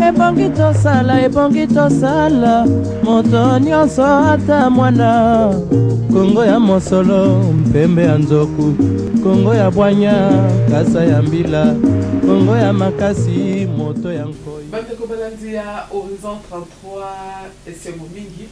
Ebongi tosala moto nyonso ata mwana Kongo ya mosolo mpembe ya nzoku Kongo ya bwanya kasa ya mbila Kongo ya makasi moto ya nkoi Bandeko balandi ya Horizon 33 esengo mingi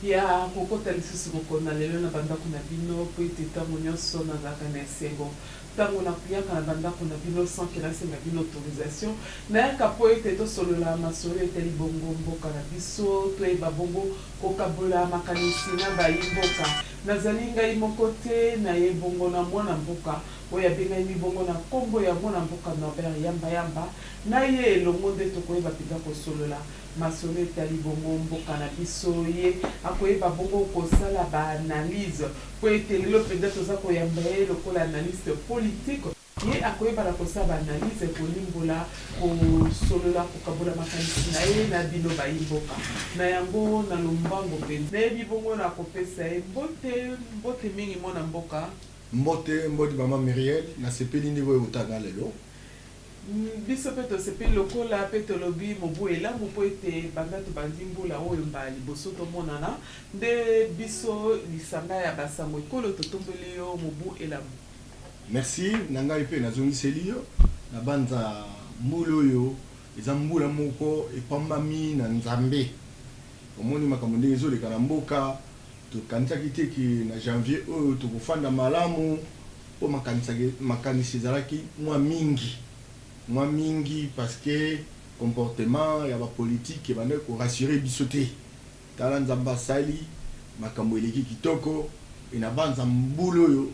ya kokota lisusu mokona lelo na bandako na bino po ete ntango nyonso nazalaka na esengo ntango nakuyaka na bandako na bino sans ke nasenga bino autorisation nayaka po ete tosolola masolo etali bongo mboka na biso toyeba bongo kokabola makanisi na bayimboka nazali ngai moko te naye bongo na mwana mboka oyo abengai mibongo na nkombo ya mwana mboka Norbert Yamba naye elongo nde tokoyeba mpenza kosolola masolo etali bongo mboka na biso ye akoyeba bongo kosala baanalyse po ete lelo mpenza toza koyamba ye lokola analyste politique ye akoyeba na kosala baanalyse kolimbola kosolola kokabola makanisi na ye na bino bayimboka na yango na lombango mpenza nayebi bongo na kopesa ye mbote mingi mwana mboka mbote mama Miriel na sepeli niveau eutanga lelo biso pe tosepeli lokola pe tolobi mobu elamu po ete bandatu bandi mbula oyo mbala liboso tomonana nde biso lisanga ya basango ekolo totombeli yo mobu elamu. Merci na ngai pe nazongiseli yo na banza mbula oyo eza mbula moko epambami na Nzambe omoni makambo ndenge ezoleka na mboka tokanisaki te ki na janvier oyo tokofanda malamu po makanisi ezalaki mwa mingi parce que comportement ya ba politique ebande ko rassurer biso te tala Nzambe asali makambo eleki kitoko ina banza mbula oyo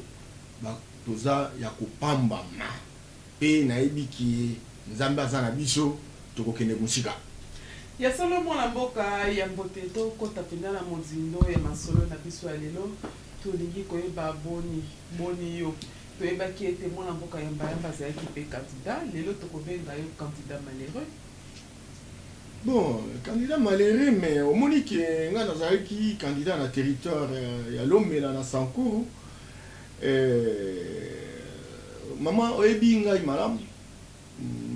toza ya kopambama pe nayebi ki Nzambe aza na biso tokokende musika ya solo mwana mboka ya mbote tokota mpenza na mozindo ya masolo na biso ya lelo tolingi koyeba boni yo toyebaki ete mwana mboka Yamba azalaki mpe candidat lelo tokobenga yo candidat malheureux. Bon, candidat malheureux mais omoni ke nga nazalaki candidat na territoire ya Lomela na Sankourou mama oyebi ngai malamu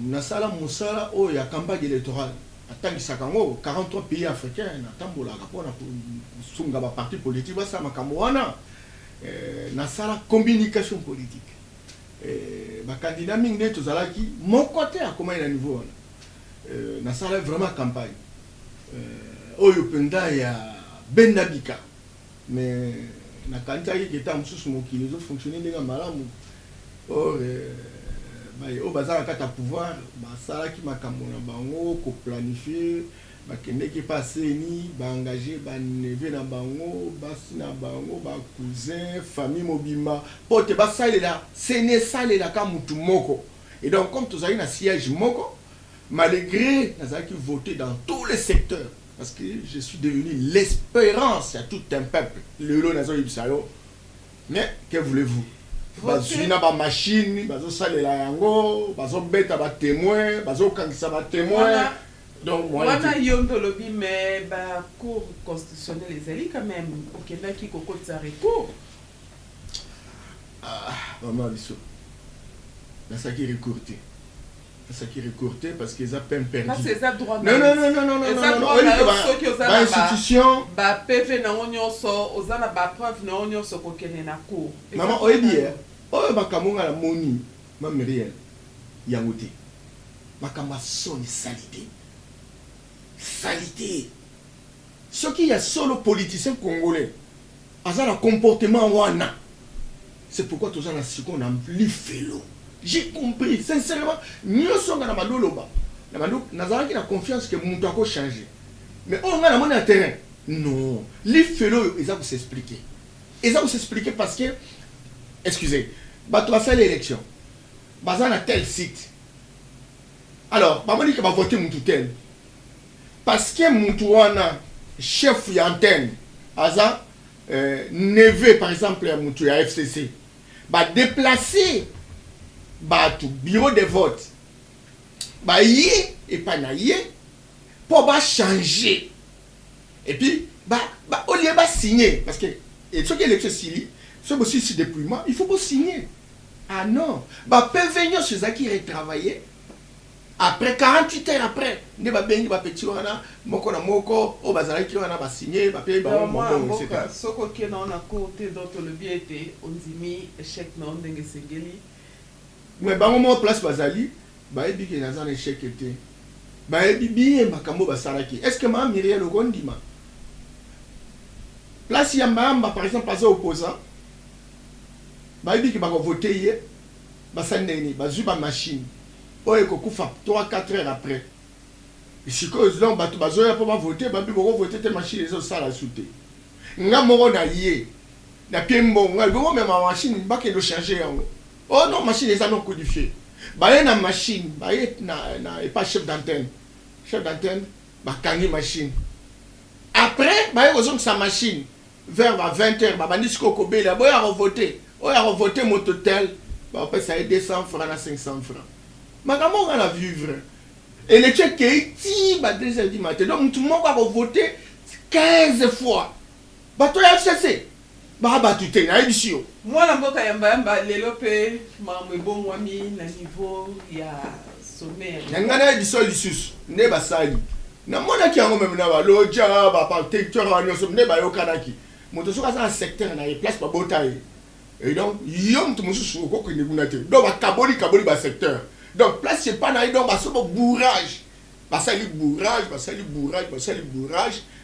nasala mosala oyo ya campagne électorale atangisaka ngo 43 pays africains natambolaka mpona kosunga baparti politique basala makambo wana nasala communication politique bakandidat mingi nde tozalaki moko te akomai na niveau wana nasala vraiment campagne oyo mpenza ya benda bika mais nakanisaki keta mosusu mokili ezofonctionne ndenge malamu or oyo bazalaka kata pouvoir basalaki makambo na bango koplanifie bakendeki pa seni baengage baneve na bango basi na bango bacousin famille mobimba po te basalela seni esalelaka mutu moko et donc comme tozalaki na siège moko malgré nazalaki voté dans tous les secteurs parce que je suis devenu l'espérance à tout un peuple lelo nazoyebisa yo mais que voulez-vous bazwina ba machine bazosalela yango bazobeta ba témoin bazokangisa ba témoin donc wana yondo lobi mais ba cour constitutionnelle ezali quand même okendaki kokotisa recours maman biso nasaki recourter parce que ça peine perdu. Non. Institution. Ba PV na onyoso, ozana ba preuve na onyoso kokene na cour. Maman oyebi oyo bakamonga la moni, Mame Miriel. Yangote. Bakamba soni salité. Ce qui est solo politicien congolais. Azala comportement wana. C'est pourquoi tous en a ce qu'on a plus félo. J'ai compris, sincèrement, nous sommes dans le loba. Nous avons la confiance que nous devons changer. Mais on a un terrain. Non. Les félos, ils vont s'expliquer. Ils vont s'expliquer parce que, excusez, tu vas faire l'élection. Tu vas à tel site. Alors, tu vas voter mon tel. Parce que mon chef d'antenne, neveu par exemple, mon FCC, va déplacer. Tout bureau de vote et pas pour changer et puis au lieu de signer parce que ce qui est l'élection c'est aussi ce déploiement il faut pas signer ah non peut venir chez qui travailler après 48 heures après nde babengi bapeti wana moko na moko o bazalaki wana basigné bape bango etc. Soko ke na ona côté d'autre le bien était ondimi échec na ndenge sengeli mais bango mo place bazali bayebi ke naza na échec était bayebi bien makambo basalaki est-ce que ma Myriel okondima place ya mbamba par exemple aza opposant bayebi ke bako voter ye basandeni bazwi ba machine oyo kokufa 3-4 heures après sikoyo donc bato bazoya mpo bavote babi bokovote te machine ezosala su te nga moko na ye na pie mbongo nga bomema machine bakende ochange yango oh non machine eza non codifié baye na machine baye na epa chef d'antenne bakangi machine après baye kozongisa machine vers 20 heures babandi sikoyo kobela boya revote moto tel bapesa ye 200 francs na 500 francs makambo nga na vivre et le chèque qui ba 2h du matin donc tout le monde va voter 15 fois bato ya FCC ba batute na édition moi na mboka yamba lelo pe mamwe bongwami na niveau ya sommet nga na édition lisusu ne basali na mona ki yango même na baloja ba protecteur wa nyoso ne ba yokanaki moto soka za secteur na place ba botaye et donc yom tout mususu ko kende kunate donc ba kaboli ba secteur. Donc, place, c'est pas naï, donc, c'est un bourrage. C'est un bourrage.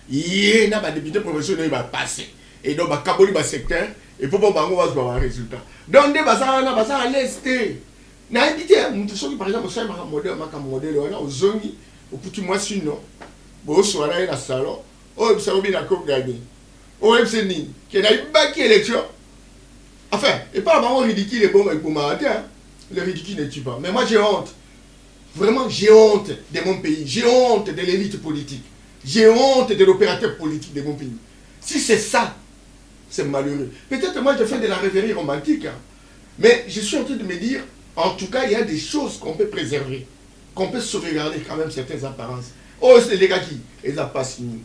Il y a un député professionnel qui va passer. Et donc, il y a un secteur. Et pour qu'on ait un résultat. Donc, il y a un l'est. Il y a un député, par exemple, il y a un modèle, au zoni, au petit mois sinon, au soir, il y a un salon, au il y a un coupe gagné. Au MCNI, qui a une baquille élection. Enfin, et pas vraiment ridicule et bon, mais pour m'arrêter, le ridicule ne tue pas. Mais moi j'ai honte. Vraiment j'ai honte de mon pays. J'ai honte de l'élite politique. J'ai honte de l'opérateur politique de mon pays. Si c'est ça, c'est malheureux. Peut-être moi je fais de la rêverie romantique. Hein. Mais je suis en train de me dire, en tout cas il y a des choses qu'on peut préserver. Qu'on peut sauvegarder quand même certaines apparences. Oh c'est les gars qui les a pas signé.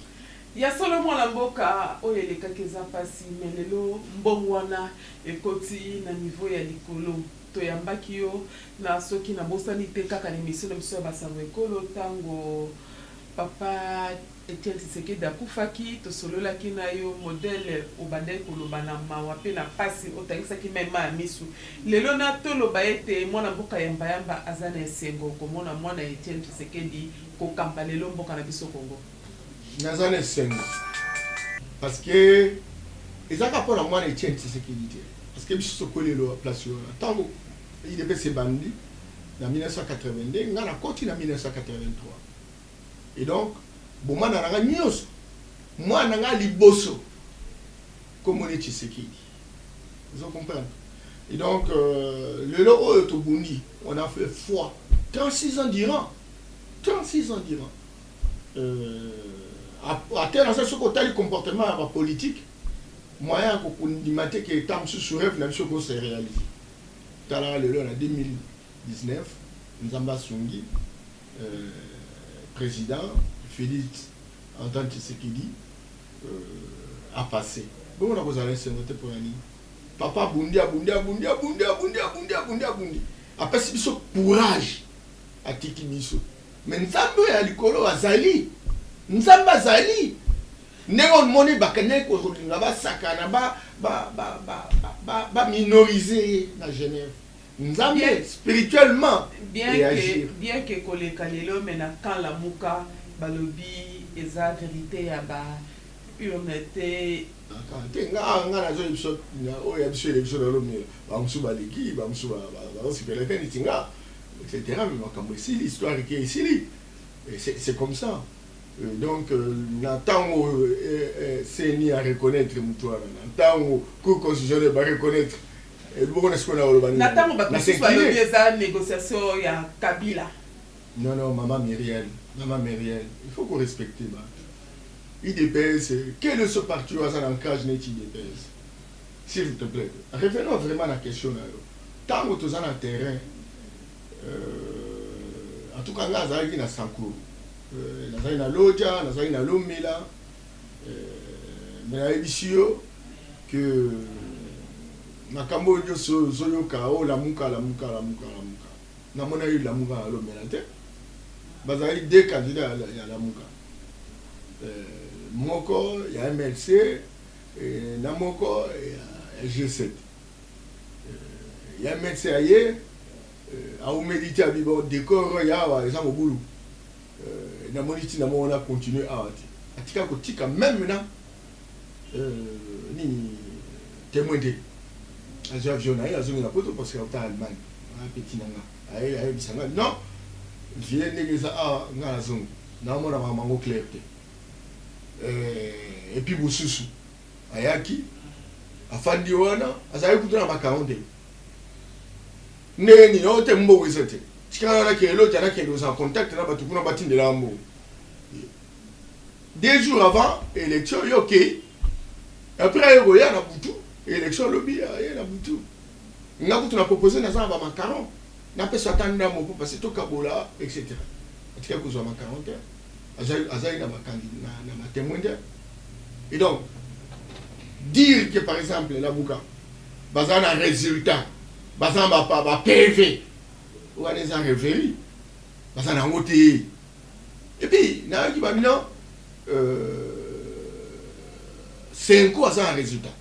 Il y a seulement la mboka oyo eleka keza pasi mais lelo mbongwana ekoti na niveau ya likolo to yambaki yo na soki na bosani te kaka na émission na biso ya basango ekolo tango papa Etienne Tshisekedi akufaki to sololaki na yo modèle obandai koloba na mawa pe na pasi otangisaki mema ya misu lelo na toloba ete mwana mboka yamba aza na esengo komona mwana Etienne Tshisekedi kokamba lelo mboka na biso Congo. Nazane sengo parce que ezaka pour la moi Etienne Tshisekedi parce que biso kolelo place yo tango il devait se bandi en 1982 ngana koti na 1983 et donc boma na ranga nyos moi na nga liboso comme on Tshisekedi vous comprenez et donc le lo to bundi on a fait foi 36 ans d'Iran à tel en ce côté le comportement politique moyen qu'on limite que tant sous rêve la mission qu'on s'est réalisé tala le en 2019 Nzamba Songi président Félix Antoine Tshisekedi a passé bon on a besoin d'un sénateur pour ani papa bundi après c'est biso courage à tiki biso mais Nzamba ya likolo azali Nzamba zali néon moni bakane ko nga ba sakana ba minoriser na Genève Nzambe spirituellement bien que koleka lelo mena quand la muka balobi eza vérité ya ba honnêteté nga na zo biso na o ya biso élection na lomi ba musuba leki ba musuba ba sipelete ni tinga etc. mais makambo ici l'histoire qui est ici c'est comme ça. Donc, n'attend CNI à reconnaître Moutoua, n'attend Cour constitutionnelle à reconnaître. N'attend pas que négociation il y a Kabila. Non, maman Myriel, il faut qu'on respecte. IDPS, quel est ce parti où ça n'encage net IDPS? S'il te plaît, revenons vraiment à la question. Tant que tu es en terrain, en tout cas, là, il y a Sankour. Nazali na loja, nazali na lomela, mais na ebisio que makambo yo zoyo kao la muka na mona yo la muka na lomela te bazali deux candidats ya Lamuka. Moko ya MLC et na moko ya G7. Ya MLC aye a humilité a bibo décor ya wa za mobulu. Na moniti na mona continuer à atika ko tika même maintenant ni témoin de avion na azongi na poto parce que on est en Allemagne. Petit nanga. Aye bisanga non. Viens négeza a ngala zongi. Na mona ba mango clair te. Et puis Boussousou ayaki afandi wana azali kutuna makaonde neni no te mbo wizete tikana na kelo tana kelo en contact na batu kuna batindela mbo 2 jours avant élection yoké après yo ya na butu élection lobby ya na butu nga kutuna proposer na za ba macaron na pesa tanda moko parce que to kabola etc. atika kuzwa macaron te azali na candidat na témoin. Et donc dire que par exemple la Bouka bazan un résultat bazan ba PV ou les en révéli bazan en voté et puis na ki ba non 5 ans un résultat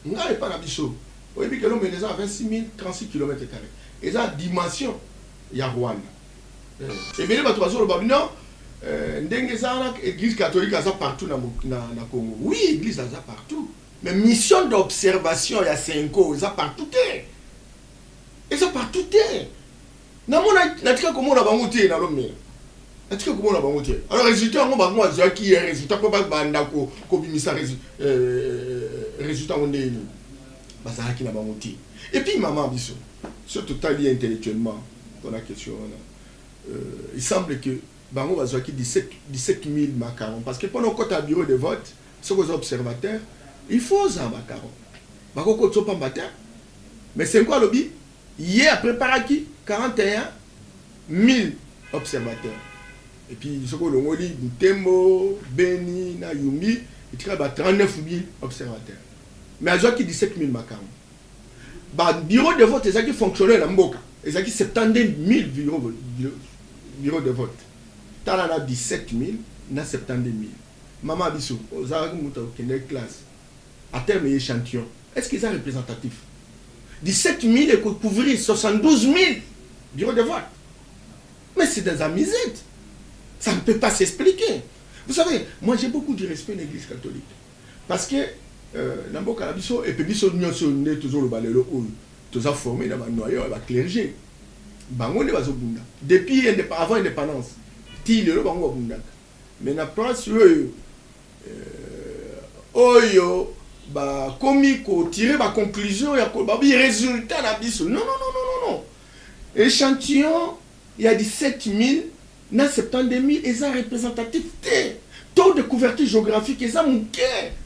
ngai pas na biso o ebi que l'homme les a 26 km². Et ça dimension ya Rwanda et bien ba 3 jours ba non ndenge zana église catholique ça partout na Congo. Oui, église ça partout. Mais mission d'observation il y a 5 ans, ça partout. Et ça partout. Na mona natika comment na bangote na lomé. Natika comment na bangote. Alors résultat on va moi qui est résultat pas banda ko bimisa résultat on est ba ça qui na bangote. Et puis maman biso, surtout tali intellectuellement dans la question il semble que Bango va jouer 17 000 macarons. Parce que pendant qu'on a un bureau de vote, ce que les observateurs, il faut un macaron. Bango qu'on soit pas matin. Mais c'est quoi le lobby? Hier, préparé qui 41 000 observateurs. Et puis, ce que l'on dit, Boutembo, Beni, Nayumi, il y a 39 000 observateurs. Mais il y a 17 000 macarons. Le bureau de vote, c'est qui fonctionnait dans Mboka. Il y a 70 000 bureaux de vote. T'as là 17 000, na 70 000. Maman Bissou, aux arabes qui sont classe, à terme échantillon, est-ce qu'ils sont représentatifs? 17 000 et couvrir 72 000 bureaux de vote. Mais c'est des amusettes. Ça ne peut pas s'expliquer. Vous savez, moi j'ai beaucoup de respect de l'église catholique. Parce que, Nambo Kalabiso, et puis Bisso, nous toujours le balelo, tous a formé dans le noyau, le clergé. Depuis avant l'indépendance, mais na place oyo ba komi ko tirer ba conclusion ya ko ba résultat na biso non échantillon il y a 17 000 na 72 000 et ça représentatif taux de couverture géographique et ça mouké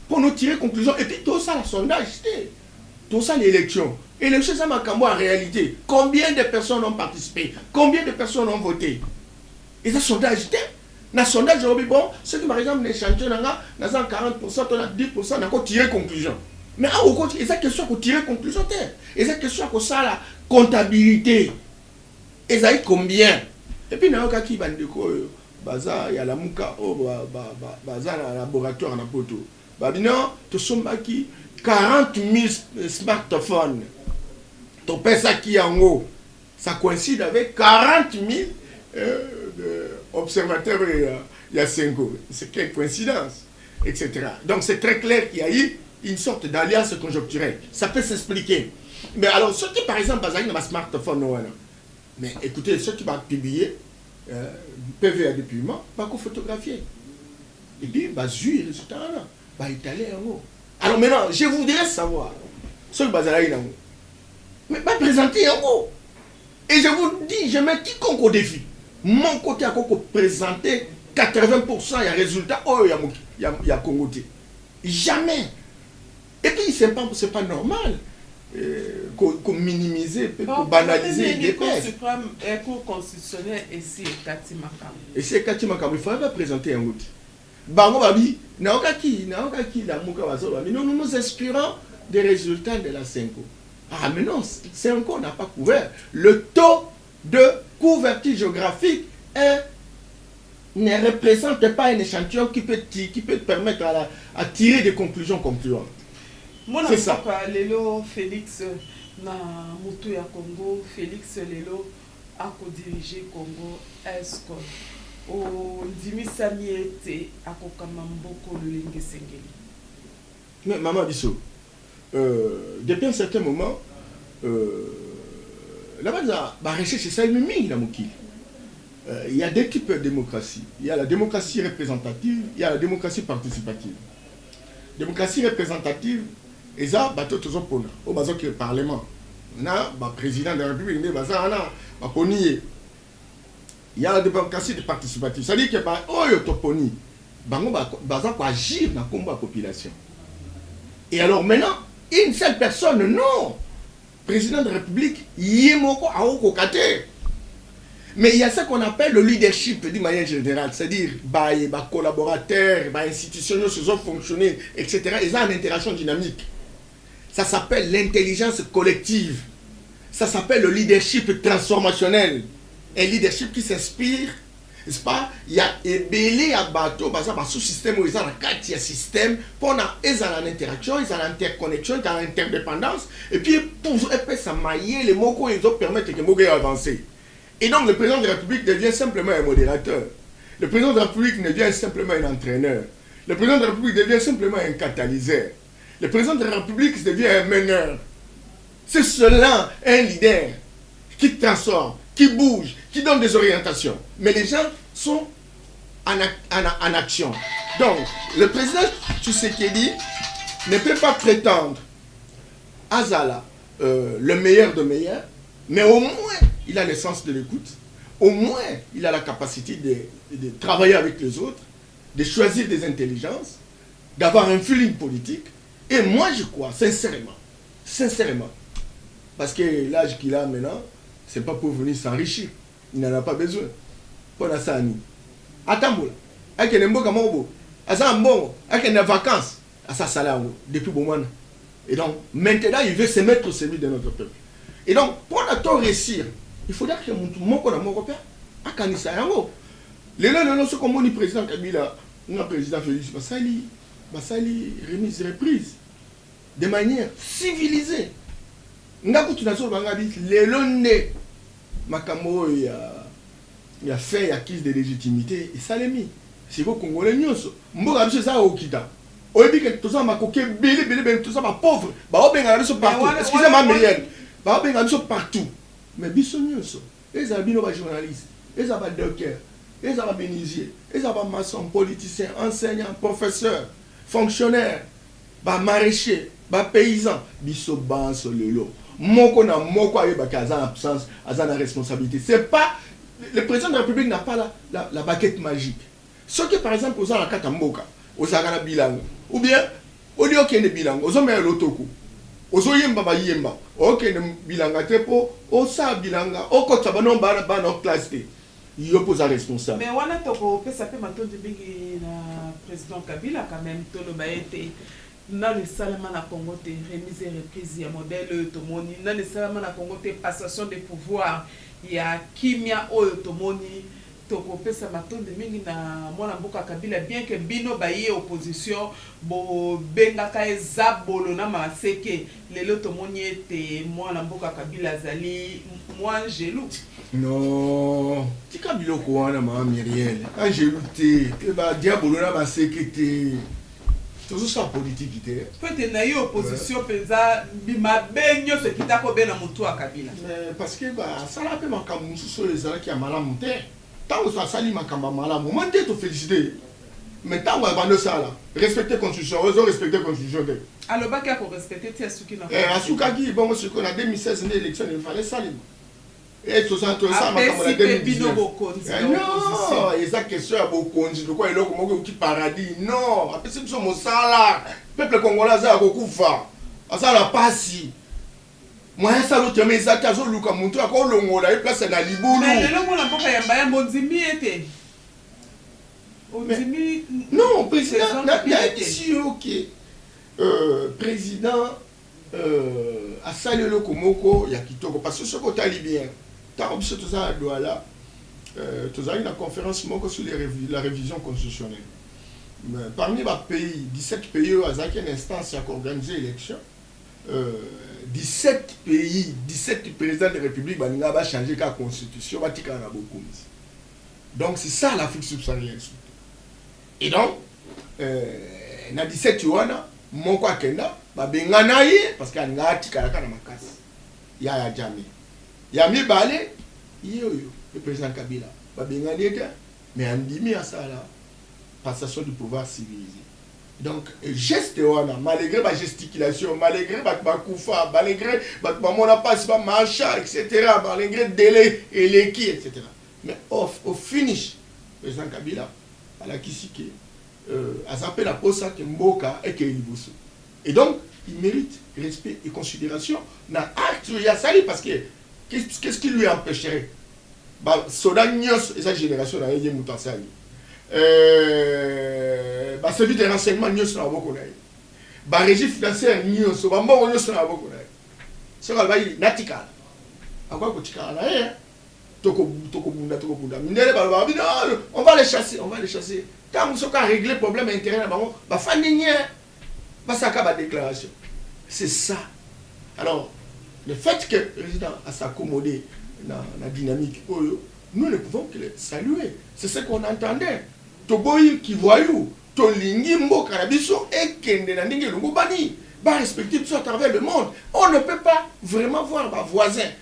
pour nous tirer conclusion et puis tout ça la sondage tout ça l'élection ça m'a cambo en réalité combien de personnes ont participé, combien de personnes ont voté. Et ça sondage dans le sondage bon ceux qui par exemple l'échantillon dans 40%, on a 10%, on a tiré conclusion. Mais au contraire, et ça question qu'on tirer conclusion et ça question qu'on ça la comptabilité. Et ça combien? Et puis dans le cas qui va baza ya la muka baza na laboratoire na poto. Non, to somba qui 40 000 smartphones. To pesa qui en haut. Ça coïncide avec 40 000 observateurs il y a 5 ans. C'est quelle coïncidence, etc. Donc c'est très clair qu'il y a eu une sorte d'alliance conjoncturelle. Ça peut s'expliquer. Mais alors, ceux qui par exemple basent dans un smartphone, mais écoutez, ceux qui vont publier PV à dépouillement, pas qu'on photographier. Et puis, les résultats là, italien en haut. Alors maintenant, je voudrais savoir, ceux qui basent là, mais pas présenter en haut. Et je vous dis, je mets quiconque au défi. Mon côté a présenté 80% il y a résultat, oh il y a Congo. Jamais. Et puis c'est pas normal qu'on minimise, qu'on banalise les Cour suprême et Cour constitutionnelle ici Kati Makam. Et c'est Kati Makam, il ne faudrait pas présenter un autre. Bango Babi, nous inspirons des résultats de la 5 ans. Ah mais non, 5 ans n'a pas couvert. Le taux de couverture géographique est ne représente pas un échantillon qui peut te permettre à tirer des conclusions concluantes. C'est ça. Lelo Félix na mutu ya Congo, Félix lelo a co-dirigé Congo est-ce o ndimisami ete akokama mboko lolenge sengeli. Mais maman Bisso, depuis un certain moment, là-bas, la recherche, c'est ça, il y a deux types de démocratie. Il y a la démocratie représentative, il y a la démocratie participative. Démocratie représentative, et ça, au bas du Parlement. On a le président de la République, il y a la démocratie participative. C'est-à-dire que agir dans la population. Et alors maintenant, une seule personne, non. Président de la République, mais il y a ce qu'on appelle le leadership d'une manière générale, c'est-à-dire les collaborateurs, les institutions qui ont fonctionné, etc. Ils ont une interaction dynamique. Ça s'appelle l'intelligence collective. Ça s'appelle le leadership transformationnel. Un leadership qui s'inspire, n'est-ce pas? Il y a ébélé à bateau, par exemple, sous-système où ils ont un quatre système, pour ils ont une interaction, ils ont une interconnexion, ils ont une interdépendance, et puis pour ça mailler les mots qui ont permettre que les mots avancent. Et donc le président de la République devient simplement un modérateur. Le président de la République devient simplement un entraîneur. Le président de la République devient simplement un catalyseur. Le président de la République devient un meneur. C'est cela, un leader qui transforme, qui bouge, qui donne des orientations. Mais les gens sont en action. Donc, le président Tshisekedi ne peut pas prétendre à Zala le meilleur de meilleur, mais au moins, il a le sens de l'écoute. Au moins, il a la capacité de travailler avec les autres, de choisir des intelligences, d'avoir un feeling politique. Et moi, je crois, sincèrement, parce que l'âge qu'il a maintenant, ce n'est pas pour venir s'enrichir. Il n'en a pas besoin. Pour la sani. Attends, avec un mboka mobo, avec un vacances, à sa salaire depuis bon moment. Et donc, maintenant, il veut se mettre au service de notre peuple. Et donc, pour nous réussir, il faudra que mon père, à Kanissa Yango. Ce qu'on dit président Kabila, le président Félix Basali, remise reprise, de manière civilisée. Nous avons dit les londés, Makambo, il y a fait acquise de légitimité, et ça l'est mis. C'est vous Congolais, nous sommes ça au Kita. Au début, tout ça m'a coqué, tout ça m'a pauvre. Excusez-moi, Myriel. Partout. Mais ils sont les journalistes, les docteurs, les bénisiers, les maçons, politiciens, enseignants, professeurs, fonctionnaires, maraîchers, paysans, ils sont sur le lot. Moko avec absence, la responsabilité. C'est pas le président de la République n'a pas la baguette magique. Ce qui par exemple aux la Katamboka, aux Agana Bilango, ou bien au lieu qu'il y ait des bilango, aux hommes à l'autoku, aux oyemba yemba, au qu'il y ait des bilanga tepo, au sa bilanga, au kotabanon bano classe. Il oppose à responsable. Mais on a toko ça peut m'attendre de na président Kabila quand même tout le baïté. Dans le Salama na Congo te remise et reprise ya modèle tomoni dans le Salama na Congo te passation de pouvoir ya kimia oyo tomoni toko pesa matonde mingi na mwana mboka Kabila bien que bino baye opposition bo benga ka ezabolo na maseke lelo tomoni ete mwana mboka Kabila zali moi gelou. Non, ti Kabila ko wana ma Myriel angelou te ba diabolo na maseke te. Tout ça politique. Peut-être na yo opposition pesa bima benyo ce qui t'a ko bena mutu a Kabila. Parce que ça la pe makamu sur les gens qui a malamu te. Tant que ça sali makamba malamu, moi te féliciter. Mais tant que bando ça là, respecter constitution, ils ont respecté constitution. Alors ba ka ko respecter ti asuki na. Asuka qui bon ce qu'on a 2016 une élection il fallait salir. Et tout ça makamba 2019. Non, et ça question à Bokonzi, de quoi il est comme qui paradis. Non, après c'est mon salaire. Peuple congolais ça kokufa. Ça la passe. Moi ça l'autre mais ça kazo luka muntu ako longola et place na libulu. Mais le longola mboka ya mbaya monzimi ete. Onzimi non, président n'a dit OK. Président a salué le komoko ya kitoko parce que ce côté libyen. Tant que tout ça doit là tu as une conférence sur la révision constitutionnelle. Mais parmi les pays, 17 pays, il y a une instance qui a organisé l'élection. 17 pays, 17 présidents de la République vont changer la constitution. Donc c'est ça l'Afrique subsaharienne. Et donc, dans 17 wana, mon quoi kenda, parce qu'il y a un article à la makasi. Il y a jamais. Il y a mis balé, le président Kabila. Mais on dit à ça là, passation du pouvoir civilisé. Donc, geste malgré ma gesticulation, malgré ma koufa, malgré ma passe, ma marcha, etc., malgré délai et l'équipe, etc. Mais au finish, le président Kabila, à la Kisike, a zappé la poste que Mboka et que Liboso. Et donc, il mérite respect et considération dans l'acte il y a sali parce que qu'est-ce qui lui empêcherait? Soda Nyos et sa génération dans les Moutansali. Celui des renseignements Nyos dans beaucoup de régime financier Nyos, Bambo Nyos dans beaucoup de ce qu'on va dire natikal. À quoi Kotikala on va les chasser, on va les chasser. Quand on a réglé le problème intérieur, on va faire une déclaration. C'est ça. Alors, le fait que le président a s'accommodé dans la dynamique, nous ne pouvons que le saluer. C'est ce qu'on entendait. Toboyi qui voyou, Tolingimbo Karabiso et Kendenandingi Lungubani, va respecter tout à travers le monde. On ne peut pas vraiment voir nos voisins.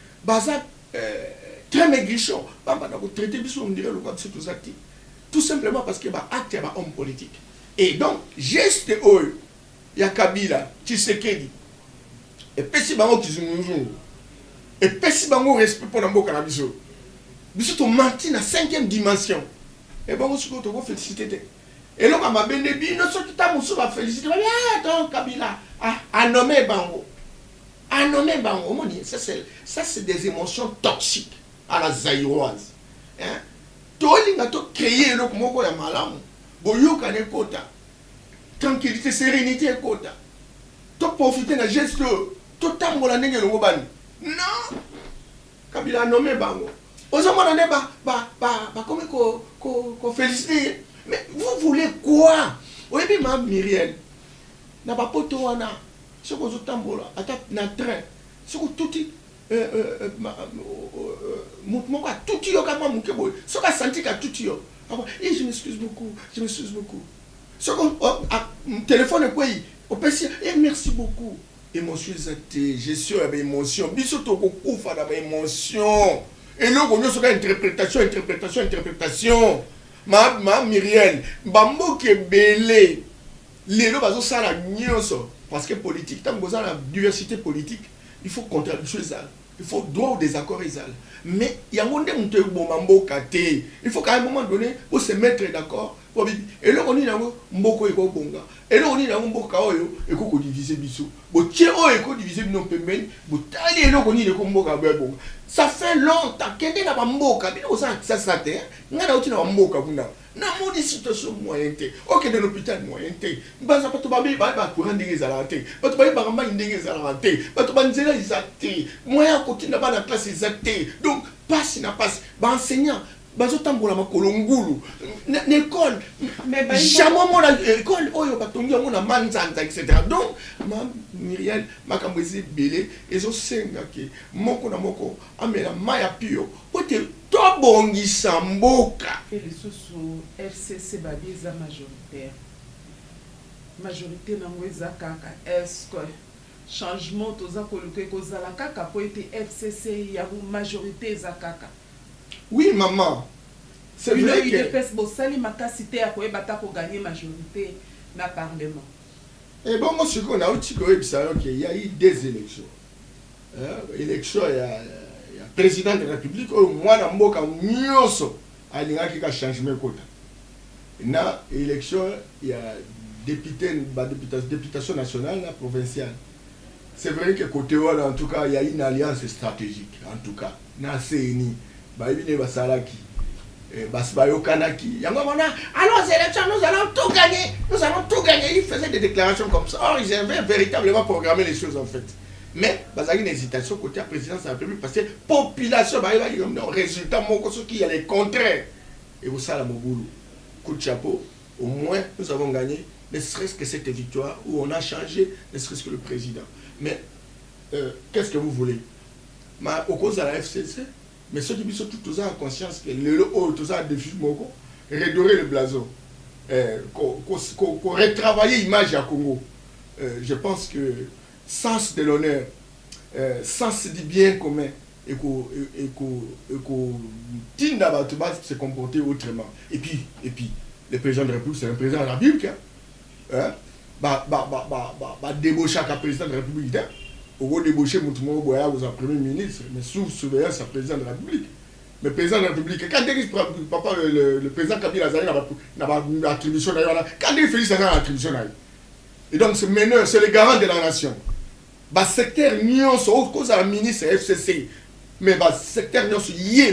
Très maigrichon, traiter on dirait le code tous actifs. Tout simplement parce qu'il y a acte un homme politique. Et donc, geste il y a Kabila, Tshisekedi, et Pessi Bango Kizungu, et Pessi Bango respect pour Nambo Kanabiso. Biso to menti na 5e dimension. Et bon, on va féliciter. Et là, on m'a bien dit, nous sommes tous à féliciter. Ah, Kabila, a nommé Bango. A nommé Bango. Ça, c'est des émotions toxiques à la zaïroise. Tu as créé le mot de malam. Boyoka ne kota. Tranquillité, sérénité kota. Tu profiter de geste. Tu tambola nenge le mobani. Non. Kabila a nommé Bango. Aux hommes, on a comment qu'on félicite. Mais vous voulez quoi? Oui, mais ma Myriel. N'a pas poto wana. Ce qu'on a tambola. Attaque na train. Ce qu'on tout dit. Moi, tout yo kama mukebo. Ce qu'on a senti qu'à tout yo. Et je m'excuse beaucoup. Je m'excuse beaucoup. Ce qu'on téléphone quoi? Au PC. Et merci beaucoup. Émotion exactée. Gestion avec émotion. Bisoto beaucoup fa avec émotion. Et là, on a une interprétation. Ma Myriel, Bambo qui est belé. Les gens ont ça la nyonso. Parce que politique, tant que vous avez la diversité politique, il faut contradiction. Il faut droit au désaccord. Mais il y a un moment où il faut qu'à un moment donné, pour se mettre d'accord. Et là, on dit Mboko eko bonga. Et là, on dit Mboka oyo eko diviser biso. Bo tie o eko diviser non pemben. Bo tali et là, on dit Mboka bonga. Ça fait longtemps que na Mboka, ça ça te. Ngana uti na Mboka kuna. Na moni situation moyen te. OK dans l'hôpital moyen te. Baza pato babi ba courant ndenge zalate. Pato babi ba mba ndenge zalate. Pato banzela izate. Moyen côté na ba na classe izate. Donc passe na passe. Ba enseignant bazotambola makolo ngulu l'école mais jamais mon école oyo batongi ngo na manzanza etc. Donc ma Myriel makambo ezebele ezosenga ke moko na moko amela maya pio pote tobongisa mboka et les sous FCC babiza majorité nango ezakaka. Est-ce que changement toza koluke kozala kaka po ete FCC ya majorité ezakaka? Oui, maman. C'est vrai que... gagner majorité dans le Parlement. Et bon, moi, ce qu'on a aussi, il y a eu des élections. Élections, il y a président de la République, moi, dans mon cas, il y a un changement de quota. Dans l'élection, il y a députation nationale, provinciale. C'est vrai que côté en tout cas, il y a une alliance stratégique, en tout cas, dans la CNI. Baibine Basalaki, Basbayo Kanaki, Yangomana, allons aux élections, nous allons tout gagner, nous allons tout gagner. Ils faisaient des déclarations comme ça. Or, ils avaient véritablement programmé les choses en fait. Mais il y a une hésitation côté la présidence de la République parce que la population, il y a un résultat qui est le contraire. Et vous savez, coup de chapeau, au moins nous avons gagné, ne serait-ce que cette victoire où on a changé, ne serait-ce que le président. Mais qu'est-ce que vous voulez? Au cause de la FCC, mais ceux qui sont tous en conscience que le haut, tout ça, défi Moko, redorer le blason, qu'on retravailler l'image à Congo. Je pense que sens de l'honneur, sens du bien commun, et qu'on se comporter autrement. Et puis, le président de la République, c'est un président de la République. Débaucher un président de la République. Au débaucher un premier ministre, mais sous surveillance un président de la République. Mais le président de la République, quand le président Kabila n'a pas d'attribution d'ailleurs, quand il fait ça, n'a l'attribution d'ailleurs. Et donc, ce meneur, c'est le garant de la nation. Le secteur Nyon, au cause de la ministre FCC, mais le secteur Nyon,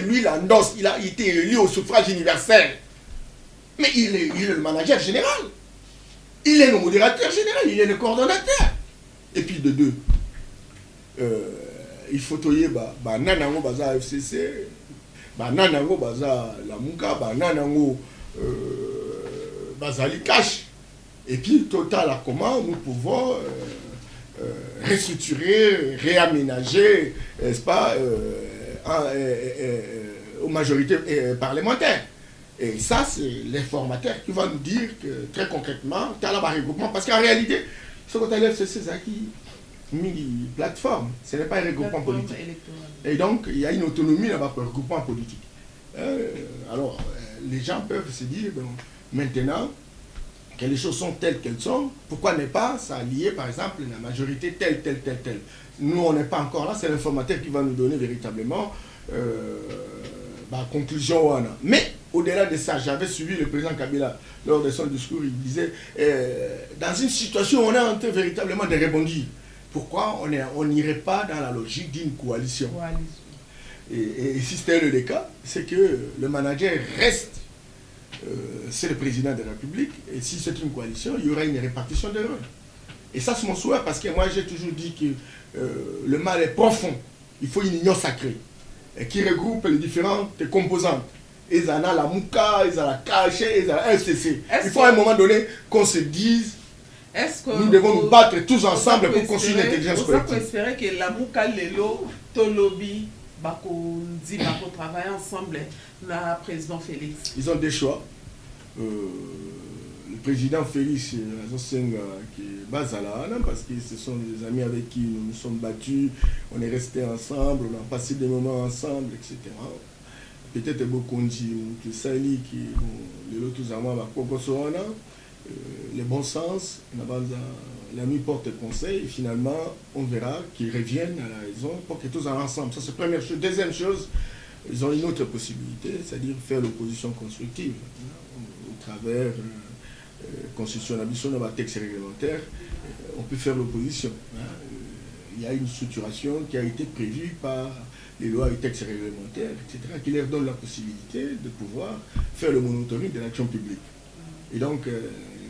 lui, il a été élu au suffrage universel. Mais il est le manager général. Il est le modérateur général, il est le coordonnateur. Et puis de deux, il faut toyer Nanango Baza FCC, Nanango Baza Lamuka, Nanango Baza Likash. Et puis, total à comment nous pouvons restructurer, réaménager, n'est-ce pas, aux majorités parlementaires. Et ça, c'est l'informateur qui va nous dire que très concrètement, tu as là un regroupement. Parce qu'en réalité, ce que tu as là, c'est ça qui une plateforme. Ce n'est pas un regroupement politique. Et donc, il y a une autonomie là-bas pour le regroupement politique. Alors, les gens peuvent se dire, bon, maintenant, que les choses sont telles qu'elles sont, pourquoi ne pas s'allier, par exemple, la majorité telle. Nous, on n'est pas encore là, c'est l'informateur qui va nous donner véritablement conclusion. Mais, au-delà de ça, j'avais suivi le président Kabila lors de son discours, il disait, dans une situation où on est en train véritablement de rebondir, pourquoi on n'irait pas dans la logique d'une coalition? Et si c'était le cas, c'est que le manager reste c'est le président de la République, et si c'est une coalition, il y aura une répartition des rôles. Et ça, c'est mon souhait, parce que moi, j'ai toujours dit que le mal est profond. Il faut une union sacrée, qui regroupe les différentes composantes. Ils en ont la Mouka, ils ont la KH, ils ont la FCC. Il faut à un moment donné qu'on se dise, nous devons nous battre tous ensemble pour construire une intelligence collective. Vous espérez que la Mouka, Lelo, Tolobi, Bako travailler ensemble, la président Félix. Ils ont des choix. Le président Félix qui est Bazala, parce que ce sont des amis avec qui nous nous sommes battus, on est restés ensemble, on a passé des moments ensemble, etc. Peut-être beaucoup dit que Sali qui les autres amants le bon sens, l'ami porte conseil et finalement on verra qu'ils reviennent à la raison pour que tous ensemble. Ça c'est la première chose. Deuxième chose, ils ont une autre possibilité, c'est-à-dire faire l'opposition constructive au travers constitution d'ambition dans le texte réglementaire. On peut faire l'opposition. Il y a une structuration qui a été prévue par les lois et textes réglementaires, etc., qui leur donne la possibilité de pouvoir faire le monitoring de l'action publique. Et donc,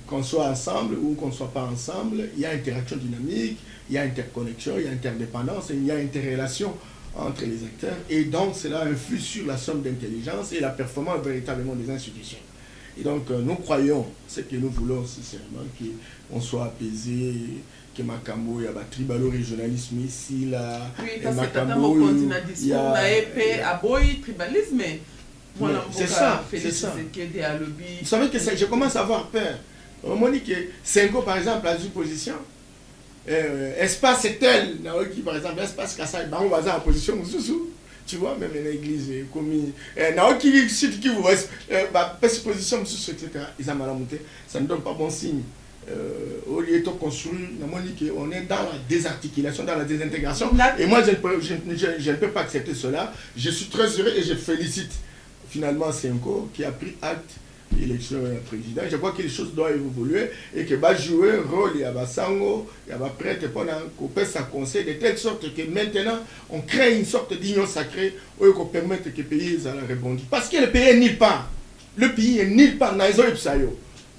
qu'on soit ensemble ou qu'on ne soit pas ensemble, il y a interaction dynamique, il y a interconnexion, il y a interdépendance, et il y a interrelation entre les acteurs. Et donc, cela influe sur la somme d'intelligence et la performance véritablement des institutions. Et donc, nous croyons, ce que nous voulons sincèrement, qu'on soit apaisé, que Makambo, il y a un tribalo-régionalisme ici, là. Oui, parce que Makambo, il y a tribalisme. C'est ça, c'est ça. Vous savez que je commence à avoir peur. On m'a dit que Senghor, par exemple, a une position. Espace est tel, par exemple, espace Kassai, on va en position, tu vois, même l'église, commis. Qui vous reste, position, etc. Ils ont mal monté, ça ne donne pas bon signe. Au lieu de construire, on est dans la désarticulation, dans la désintégration. Et moi, je ne peux pas accepter cela. Je suis très heureux et je félicite finalement Senghor qui a pris acte de l'élection président. Je crois que les choses doivent évoluer et que va jouer un rôle, il y a Sango, il y a prêtre pendant qu'on peut sa conseil de telle sorte que maintenant on crée une sorte d'union sacrée où on permet que le pays rebondisse. Parce que le pays est nulle part. Le pays est nulle part.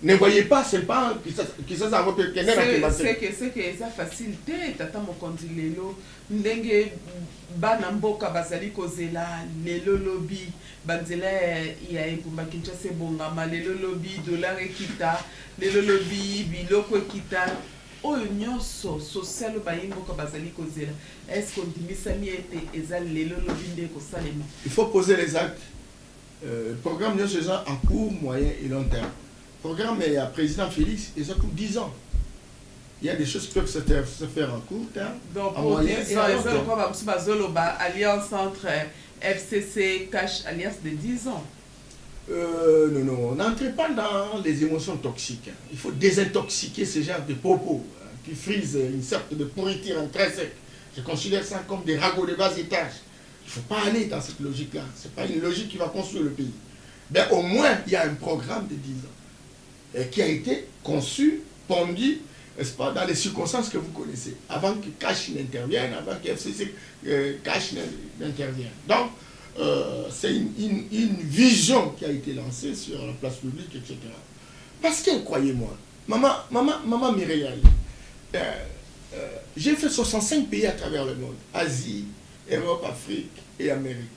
Ne voyez pas, c'est pas qui ça va peut c'est que ça facilité tata mokonzi lelo ndenge bana mboka bazali kozela lelo lobi banzela ya ekumba Kinshasa bongama lelo lobi dollar ekita lelo lobi biloko ekita oyo nyonso social bayimboka bazali kozela est-ce qu'on dimisami ete eza lelo lobi nde kosalema. Il faut poser les actes. Programme nyonso eza à court, moyen et long terme. Programme et à président Félix, ils ont pour 10 ans. Il y a des choses qui peuvent se faire en court terme. Donc, pour 10 ans, alliance entre FCC, Cash, alliance de 10 ans. Non, on n'entre pas dans les émotions toxiques. Il faut désintoxiquer ce genre de propos qui frisent une sorte de pourriture intrinsèque. Je considère ça comme des ragots de bas étage. Il ne faut pas aller dans cette logique-là. Ce n'est pas une logique qui va construire le pays. Mais au moins, il y a un programme de 10 ans. Qui a été conçu, pondu, n'est-ce pas, dans les circonstances que vous connaissez, avant que Cash n'intervienne, avant que FCC Cash n'intervienne. Donc, c'est une vision qui a été lancée sur la place publique, etc. Parce que, croyez-moi, maman Myriam, j'ai fait 65 pays à travers le monde, Asie, Europe, Afrique et Amérique,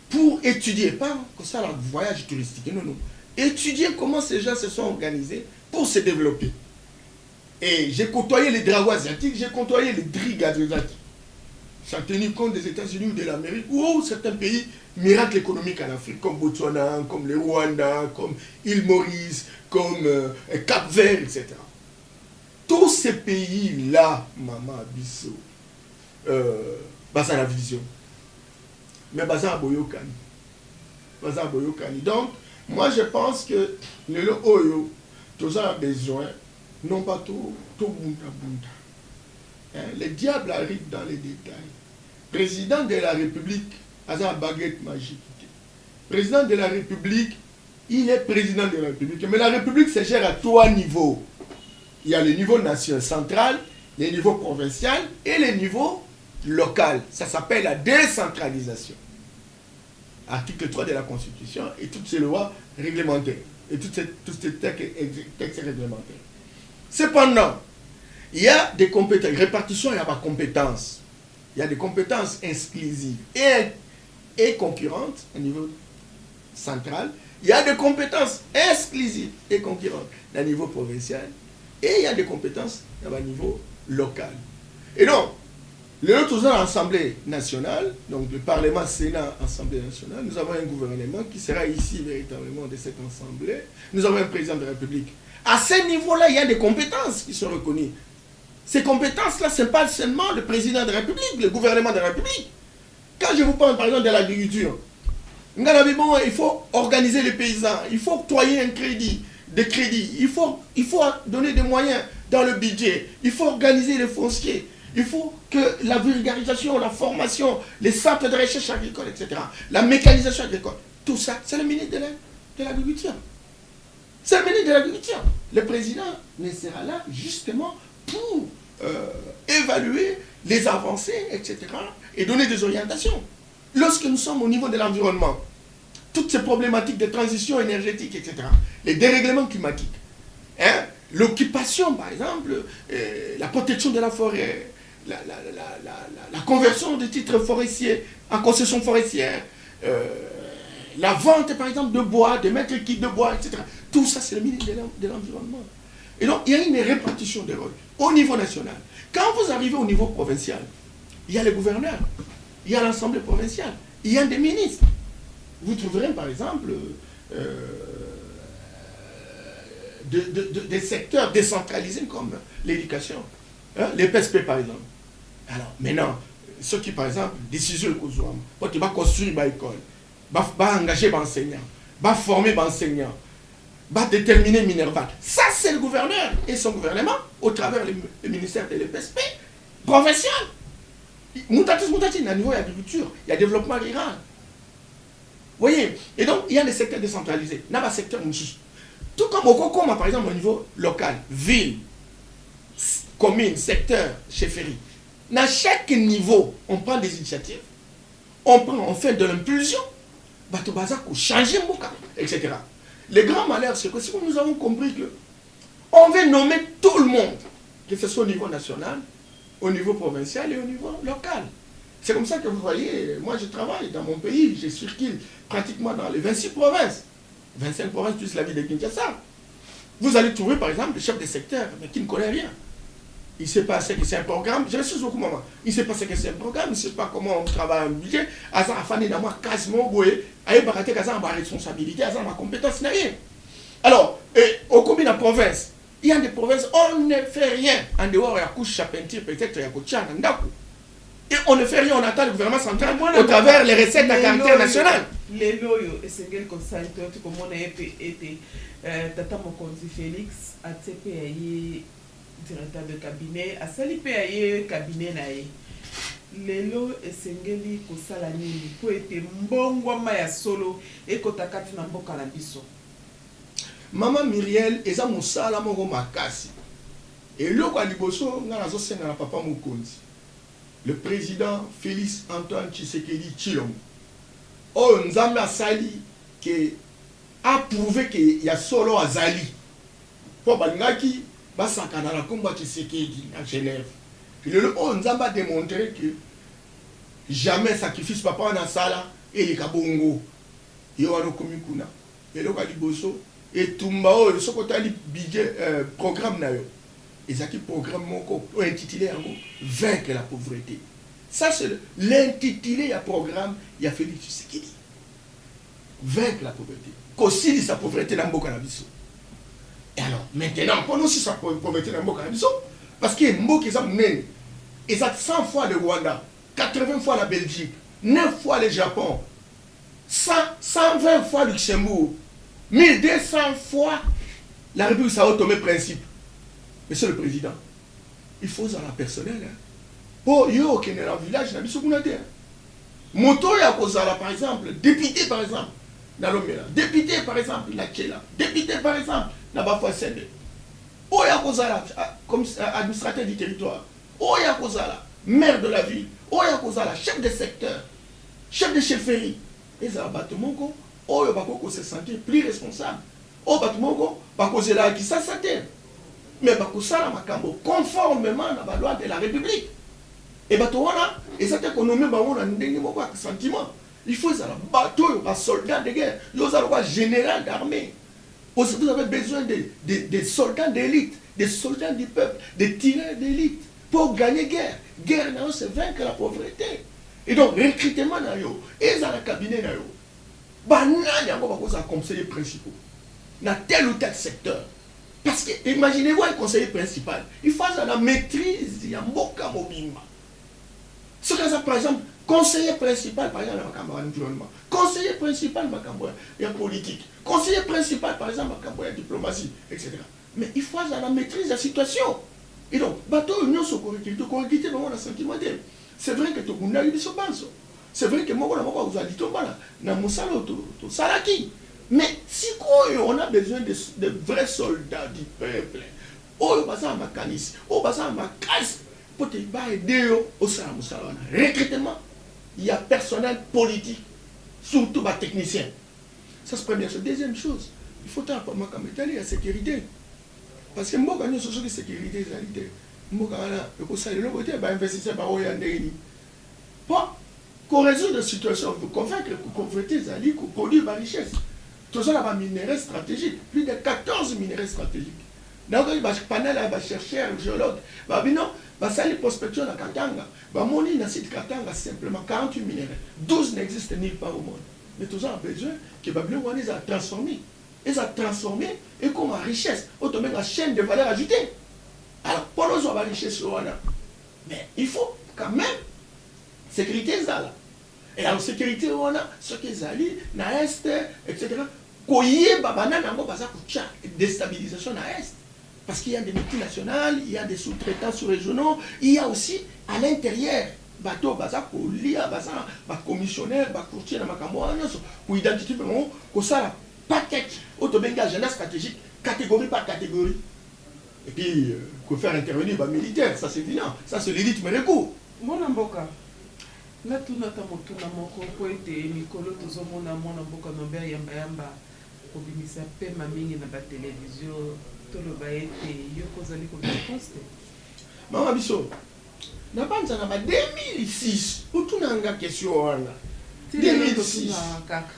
pour étudier, pas comme ça, le voyage touristique, non. Étudier comment ces gens se sont organisés pour se développer. Et j'ai côtoyé les dragons asiatiques, j'ai côtoyé les drigues asiatiques. J'ai tenu compte des États-Unis ou de l'Amérique, ou certains pays miracles économiques en Afrique, comme Botswana, comme le Rwanda, comme île Maurice, comme Cap-Vert, etc. Tous ces pays-là, Maman Bissot, basa la vision. Mais basa Boyokani. Basa Boyokani. Donc, moi, je pense que le Oyo, tous a besoin, non pas tout bunda. Le diable arrive dans les détails. Président de la République, a une baguette magique. Président de la République, il est président de la République. Mais la République se gère à 3 niveaux. Il y a le niveau national central, le niveau provincial et le niveau local. Ça s'appelle la décentralisation. Article 3 de la Constitution et toutes ces lois réglementaires et tous ces textes réglementaires. Cependant, il y a des compétences, répartition, il y a pas compétences. Il y a des compétences exclusives et concurrentes au niveau central. Il y a des compétences exclusives et concurrentes au niveau provincial. Et il y a des compétences au niveau local. Et donc, l'Assemblée nationale, donc le Parlement, Sénat, Assemblée nationale, nous avons un gouvernement qui sera ici véritablement de cette Assemblée. Nous avons un président de la République. À ce niveau-là, il y a des compétences qui sont reconnues. Ces compétences-là, ce n'est pas seulement le président de la République, le gouvernement de la République. Quand je vous parle par exemple de l'agriculture, il faut organiser les paysans, il faut octroyer des crédits, il faut donner des moyens dans le budget, il faut organiser les fonciers. Il faut que la vulgarisation, la formation, les centres de recherche agricole, etc., la mécanisation agricole, tout ça, c'est le ministre de l'Agriculture. C'est le ministre de l'Agriculture. Le président ne sera là justement pour évaluer les avancées, etc., et donner des orientations. Lorsque nous sommes au niveau de l'environnement, toutes ces problématiques de transition énergétique, etc., les dérèglements climatiques, l'occupation, par exemple, la protection de la forêt, la conversion des titres forestiers en concession forestière, la vente, par exemple, de bois, de mètres cubes de bois, etc. Tout ça, c'est le ministre de l'Environnement. Et donc, il y a une répartition des rôles au niveau national. Quand vous arrivez au niveau provincial, il y a les gouverneurs, il y a l'Assemblée provinciale, il y a des ministres. Vous trouverez, par exemple, des secteurs décentralisés comme l'éducation, les PSP, par exemple. Alors, maintenant, ceux qui, par exemple, décision le Kouzouam, quand ils vont construire une école, vont engager des enseignants, vont former des enseignants, vont déterminer Minerval. Ça, c'est le gouverneur et son gouvernement, au travers du ministère de l'EPSP, provincial. Moutatis, à niveau de l'agriculture, il y a développement rural. Vous voyez? Et donc, il y a des secteurs décentralisés. Il y a des secteurs tout comme au Kokoma, par exemple, au niveau local, ville, commune, secteur, chefferie. Dans chaque niveau, on prend des initiatives, on fait de l'impulsion, on change, etc. le grand malheur, c'est que si nous avons compris que on veut nommer tout le monde, que ce soit au niveau national, au niveau provincial et au niveau local. C'est comme ça que vous voyez, moi je travaille dans mon pays, je circule pratiquement dans les 26 provinces, 25 provinces plus la ville de Kinshasa. Vous allez trouver par exemple le chef de secteur, mais qui ne connaît rien. Il ne sait pas ce que c'est un programme. Je suis beaucoup maman. Il ne sait pas ce que c'est un programme, il ne sait pas comment on travaille un budget. Asa a fait moi quasiment boué. Aïe baraté kaza ma responsabilité, asa ma compétence n'a rien. Alors, au combien de provinces, il y a des provinces, on ne fait rien. En dehors, il y a couche charpentier, peut-être il y a couche et on ne fait rien, on attend le gouvernement central au travers les recettes à caractère national. Les loyaux, et c'est quel conseil, comme on a été, Tata Mokonzi Félix, a TPAI, directeur de cabinet, a sali PAI cabinet nae. Lelo esengeli kosala nini po ete mbongwama ya solo ekotakati na mboka na biso. Maman Myriel eza mosala moko makasi. Et loko a liboso nga nazo senga na papa Mokonzi. Le président Félix Antoine Tshisekedi Tshilombo. Oh nzambe asali ke a prouvé que y a solo azali. Po balingaki basakana na komba Tshisekedi à Genève. Et le Nzamba a démontré que jamais sacrifice papa na sala et les kabongo. Yo ano komikuna. Et le kaliboso et tumba o le sokotali budget programme na yo. Ezaki programme moko intitulé Vaincre la pauvreté. Ça c'est l'intitulé à programme il a Félix Tshisekedi. Vaincre la pauvreté. Kosili sa pauvreté na mboka na biso. Et alors, maintenant, pour nous, si ça peut mettre dans le parce qu'il y a un mot qui est et ça 100 fois le Rwanda, 80 fois la Belgique, 9 fois le Japon, 120 fois le Luxembourg, 1200 fois la République Sao Tomé Principe. Monsieur le Président, il faut ça la personnel. Pour yo qui est dans le village, il y a des moto ya kozala par exemple, député par exemple, dans l'Omela, député par exemple, la Tchela, député par exemple, na bafwa sende oya kozala comme administrateur du territoire oya kozala maire de la ville oya kozala chef de secteur chef de chefferie et ça bato moko oyo bako se sentir plus responsable o bato moko bako zela ki ça te mais bako sala makambo conformément à la loi de la République et bato wana et ça te konomé ba wana ndenge moko ak sentiment il faut ça bato yo ba soldat de guerre yo za le général d'armée. Vous avez besoin des soldats d'élite, des soldats du peuple, des tireurs d'élite pour gagner guerre. Guerre, c'est vaincre la pauvreté. Et donc, recrutement, et dans le cabinet, il y a conseiller principal dans tel ou tel secteur. Parce que, imaginez-vous un conseiller principal, il faut la maîtrise, il y a Mboka Mobimba. Ce que ça, par exemple, conseiller principal, par exemple, l'environnement. Conseiller principal, il y a politique. Conseiller principal, par exemple, il y a diplomatie, etc. Mais il faut la maîtrise de la situation. Et donc, bateau union sur correctité, correctité, on a sentiment d'elle. C'est vrai que tout le monde a eu des sobances. C'est vrai que moi, vous allez tomber dans mon salon, tout salaki. Mais si on a besoin de vrais soldats du peuple, on va à ma canis, on va à ma casse, pour te aider au salon, recrutement. Il y a personnel politique, surtout les techniciens. Ça c'est première chose. Deuxième chose, il faut avoir la sécurité. Parce que moi, quand je suis sécurité, moi, quand je suis investisseur, pour résoudre la situation, pour convaincre que la pauvreté, pour produire la richesse. Tout ça, il y a des minéraux stratégiques, plus de 14 minéraux stratégiques. Donc, il y a des panels, des chercheurs, des géologues. Ça les prospection à Katanga. Moni na site Katanga simplement 48 minéraux. 12 n'existent nulle part au monde. Mais tout ça a besoin que Babylone les a transformés. Ils ont transformé et comme en richesse, automatiquement la chaîne de valeur ajoutée. Alors, pour nous avoir richesse, mais il faut quand même sécurité ça. Et alors sécurité on a ce qu'ils allaient na est etc. Koye babana nango baza kucha déstabilisation na est. Parce qu'il y a des multinationales, il y a des sous-traitants sous-régionaux, il y a aussi à l'intérieur, bateau, baza, colia, baza, commissionnaire, courtier, pour identifier que ça, paquet, autobenga, agenda stratégique, catégorie par catégorie. Et puis, que faire intervenir les militaires, ça c'est évident, ça c'est l'élite, mais les coups. Mon amboka, là tout notre motuna moko, poète, Nicolo, tout le monde a mon amboka, Nobel, Yamba Yamba. kobimisa pema mingi na batelevizio toloba ete yo kozali koposte mama biso na banza na ba 2006 utunanga question wana 2006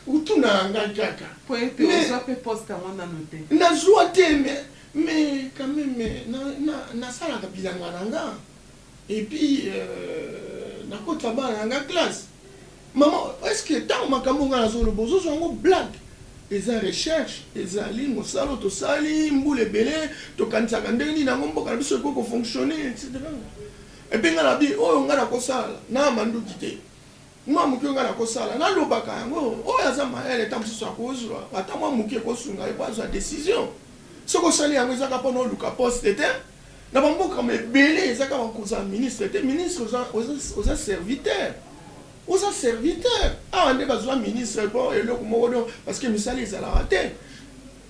utunanga kaka po ete ozwa pe poste wana note nazwa te mais quand même nasalaka bilanga nanga et puis nakota bana nanga classe maman est-ce que tant makambo nga nazoloba ozozwango blague eza recherche ezali mosala tosali mbula ebele tokanisaka ndenge nini yango mboka na biso ekoki kofonctionne etc epe nga na bi oyo nga nakosala na manduki te mwa moke nga nakosala nalobaka yango oyo aza mayele ta mosusu akozwa ata mwa moke ekosunga epo azwa décision soki osali yango ezaka mpona oluka poste te na bamboka ebele ezaka bakozala ministre te ministre oza serviteur oza serviteur awa nde bazwa ministre po eloko moko do parce que misali ezalaka te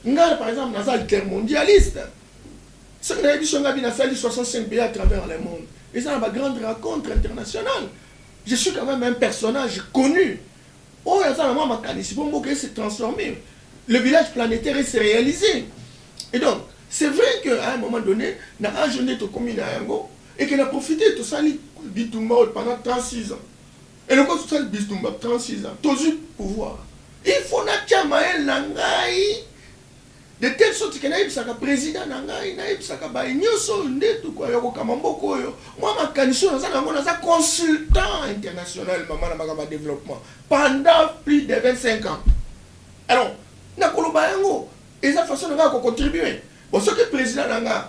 ngai par exemple naza altermondialiste soki nayebi so ngai bi nasali 65 pays à travers le monde eza na bagrande rencontre internationale je suis quand même un personnage connu oyo aza na mwa makanisi po mboka ese transformé le village planétaire ese réalisé et donc c'est vrai qu'à un moment donné na age nde tokomi na yango et que na profité tosali bitumba pendant 36 ans. Et le coup, c'est Bistumba, 36 ans, tous eu pouvoir. Il faut que Maël Nangaï, de telle sorte que naïb saka président Nangaï, naïb saka baï, nyoso ndetu kwa yoko kamamboko yo. Moi, ma canison, ça consultant international, maman na développement, pendant plus de 25 ans. Alors, nakoloba yango, et ça façon de contribuer. Bon, ce que le président Nanga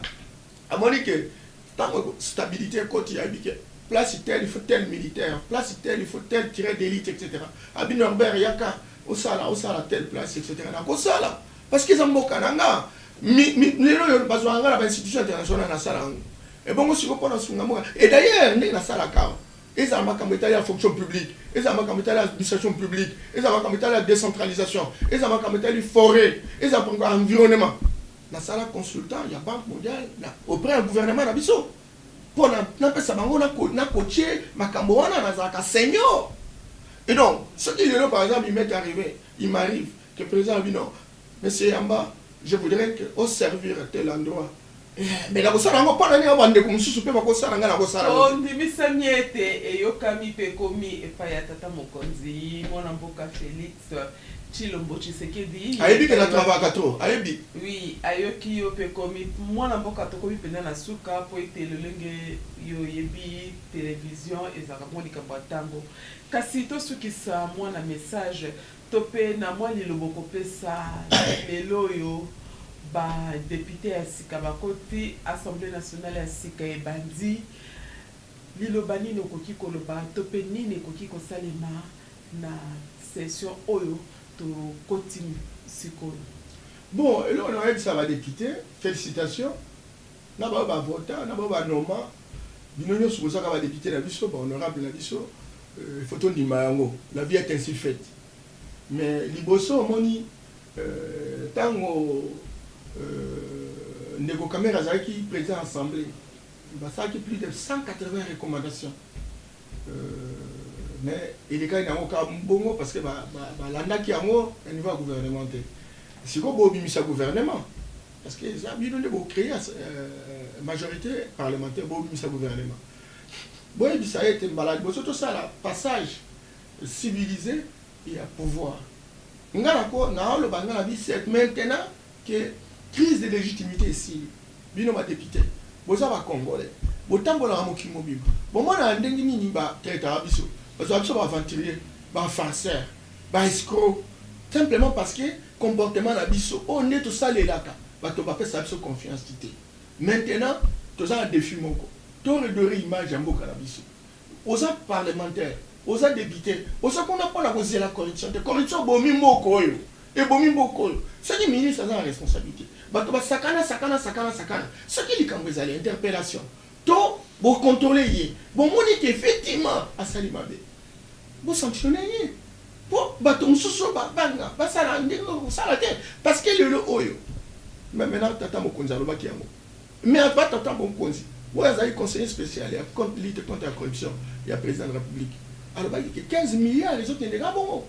a dit que, tant que stabilité côté habité. Place telle, il faut tel militaire. Place telle, il faut tel tiré d'élite, etc. Abi Norbert Yaka, au sala telle place, etc. Au sala. Parce qu'ils ont beaucoup d'anga. Lelo bazwa nga la institution internationale na sala. Et bon aussi ko na sunga mo. Et d'ailleurs, ndé na sala ka. Ils ont makambo itali la fonction publique. Ils ont makambo itali la administration publique. Ils ont makambo itali la décentralisation. Ils ont makambo itali forêt. Ils ont makambo environnement. Na sala consultant, il y a Banque mondiale auprès du gouvernement na biso. Pour n'empêcher bango na coacher makambo wana nazaka senior. Et donc ce qui est là par exemple il m'arrive que le président dit non monsieur Yamba je voudrais que au servir à tel endroit mais la kosala ngo pas nani abande ko mususu pe bakosala nga na kosala on ndimisa miete eyokami pe komi epa ya tata mokonzi mwana mboka Félix Chilombo Tshisekedi ayebi que na travail trop ayebi oui ayoki yo pe komi mwana mboka to komi pena na suka po ete lolenge yo yebi télévision ezaka mo likambo tango kasi to sukisa mwana message to pe na mwa liloboko pesa lelo yo ba député ya sika bakoti Assemblée nationale ya sika ebandi liloba nini okoki koloba to pe nini ekoki kosalema na session oyo to continue sikoyo. Bon, et là on a dit ça va député, félicitations. Na ba vota, na ba noma. Binonyo sukosa ka ba député la biso, ba honorable la biso. Photo ndi mayango. La vie est ainsi faite. Mais liboso moni tango Nego Kamera Zaki président assemblée. Bah ça qui plus de 180 recommandations. Mais il est quand même bon parce que l'anda qui a un niveau gouvernemental. Si vous avez un gouvernement, parce que ça a bien de créer majorité parlementaire pour un gouvernement. Bon, ça a été malade. Bon, surtout ça, le passage civilisé et à pouvoir. Nous avons maintenant que crise de légitimité ici. Bino ma député. Bon, ça va congolais. Bon, tant que l'on a moqué mobile. Bon, moi, on a un demi traité à Abisso. Parce que Abisso va aventurier, va farceur, va escroc. Simplement parce que comportement d'Abisso, on est tout ça les laka. Va te faire ça Abisso confiance. Maintenant, tout ça un défi mon co. Tout le doré image en boca d'Abisso. Aux parlementaires, aux députés, aux qu'on n'a pas la cause de la corruption. La corruption, bon, mimo koyo. Et bon, mimo koyo. Ce qui ministre a la responsabilité. Bah, sakana. Ce qui est quand vous allez interpellation. Tout, pour contrôler. Bon, mon effectivement, à Salimabe. Vous sanctionnez. Pour bâton sous banga. Ça la terre. Parce que le oyo. Mais maintenant, tata mokonza lo baki yango. Mais pas tata mokonzi. Vous avez conseiller spécial contre la corruption. Il y a président de la République. Alors, il y a 15 milliards, les autres, il y a bon.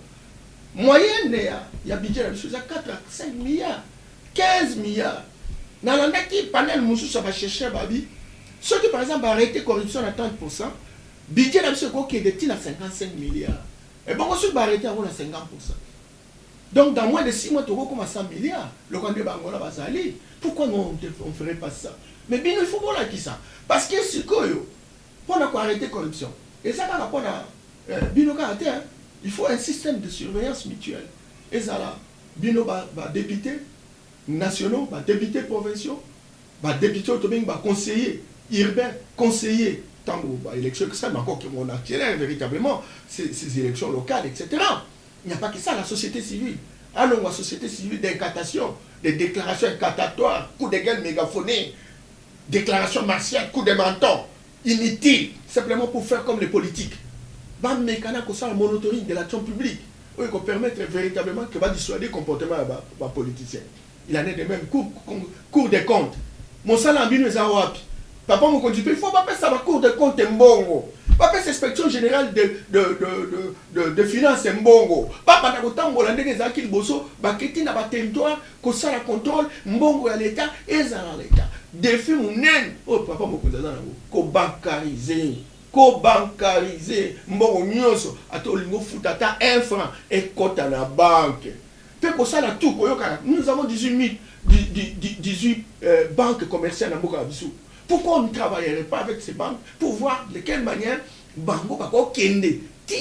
moyenne ya budget na biso 4 à 5 milliards 15 milliards nalandaki panel mosusu bacherche babi soki par exemple arrêter corruption à 30%, budget na biso ekokende ntina 55 milliards et bongo soki baarrêter yango na 50%. Donc dans moins de 6 mois tu as 100 milliards le candidat bangola bazali. Pourquoi on ne ferait pas ça? Mais bien il faut voir qui ça parce que c'est quoi pour arrêter la corruption et ça quand il faut un système de surveillance mutuelle et ça là bino ba député nationaux, ba député provinciaux, ba député autobing, ba conseiller urbain, conseiller tant que élection que ça mais encore que mon accélère véritablement ces élections locales etc. Il n'y a pas que ça la société civile. Alors la société civile d'incantation, des déclarations incantatoires, coup de gueule mégaphonés, déclarations martiales, coup de menton, inutiles, simplement pour faire comme les politiques. Bah, mécanique ça la monitoring de l'action publique, oui, qu'on permettre véritablement que va dissuader le comportement des politiciens. Il en est de même cours des comptes. Mon salaire est papa mon conduit, il faut pas faire ça va cours de compte mbongo. Pas faire inspection générale de finances mbongo. Papa na kotambo la ndenge za kil boso ba keti na ba territoire ko ça la contrôle mbongo ya l'état et za l'état. Défi munen. Oh papa mon conduit ko bancariser mbongo nyonso ato lingo futata 1 franc et kota na banque. Pe ko ça la tout koyoka. Nous avons 18 banques commerciales na mboka biso. Pourquoi on ne travaillerait pas avec ces banques pour voir de quelle manière bango bako kende ti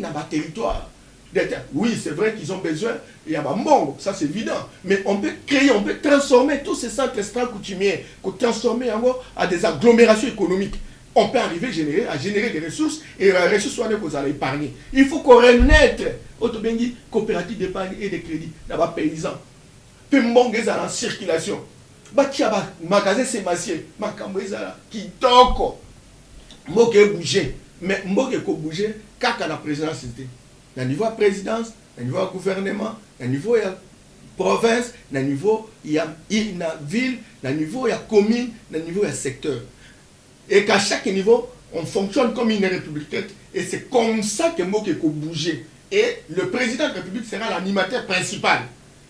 na ba territoire. Oui, c'est vrai qu'ils ont besoin, il y a mbongo, ça c'est évident, mais on peut créer, on peut transformer tous ces centres extra-coutumiers, transformer à des agglomérations économiques. On peut arriver à générer des ressources et les ressources sont que vous allez épargner. Il faut qu'on renaître autobengi coopérative d'épargne et de crédit dans les paysans. Puis mbongo est en circulation. Batia ba magasin sémacier makambo ezala kitoko mboke bouger mais mboke ko bouger kaka na présidence c'était na niveau ya présidence na niveau ya gouvernement na niveau ya province na niveau ya na ville na niveau ya commune na niveau ya secteur et qu'à chaque niveau on fonctionne comme une république et c'est comme ça que mboke ko bouger et le président de la République sera l'animateur principal.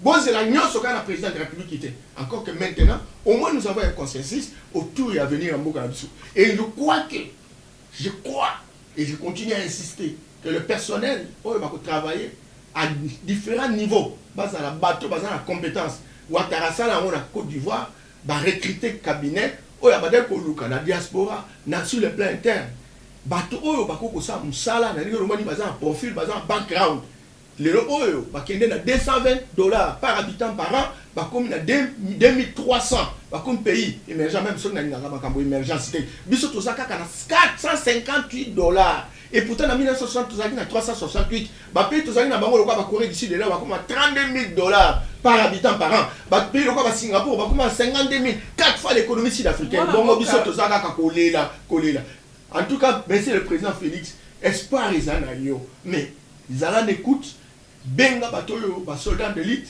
Bon, c'est la nuance au cas du président de la République qui était. Encore que maintenant, au moins nous avons un consensus autour et à venir en Mogadisou. Et je crois, et je continue à insister, que le personnel va travailler à différents niveaux, basé à la bateau, basé à la compétence. Ou à Tarasala, on a Côte d'Ivoire, va recruter cabinet, ou à la diaspora, sur le plan interne. Bateau, ou à Moussala, basé en profil, basé en background. Les oyo bakende na $220 par habitant par an, bakomi na 2300, bakomi pays émergent même sur na makambo émergence. Biso tozaka na $458 et pourtant en 1960 tozaki na 368. Ba pays tozaki na bango lokwa ba Corée du Sud là bakomi $32,000 par habitant par an. Ba pays lokwa ba Singapour bakomi 52,000, 4 fois l'économie sud-africaine. Bongo biso tozaka ka kolela. En tout cas, monsieur le président Félix, espoir ezana yo, mais ils allent écoute benga batoyo ba soldats d'élite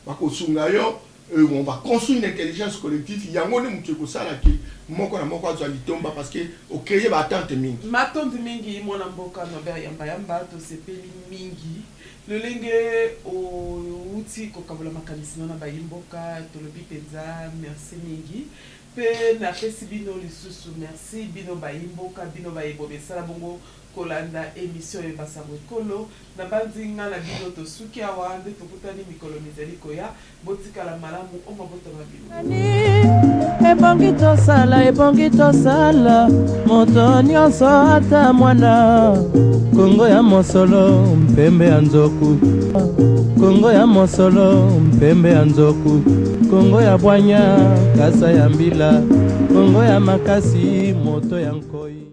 ba kosunga yo on va construire une intelligence collective yango ne mutu ko sala ki moko na moko azali tomba parce que au créer ba attente mingi matante mingi mona mboka no ber yamba to sepeli mingi le lenge o uti ko kabola makanisme na ba yimboka to lobi penza merci mingi pe na pesi bino lisusu merci bino ba yimboka bino ba yebo besala bongo kolanda émission et basango kolo na banzinga na bino to suki awa nde tokutani mikolo mizali koya botika la malamu o mabota mabino ebongi tosala moto nyonso ata mwana Kongo ya mosolo mpembe ya nzoku Kongo ya mosolo mpembe ya nzoku Kongo ya bwanya kasa ya mbila Kongo ya makasi moto ya nkoi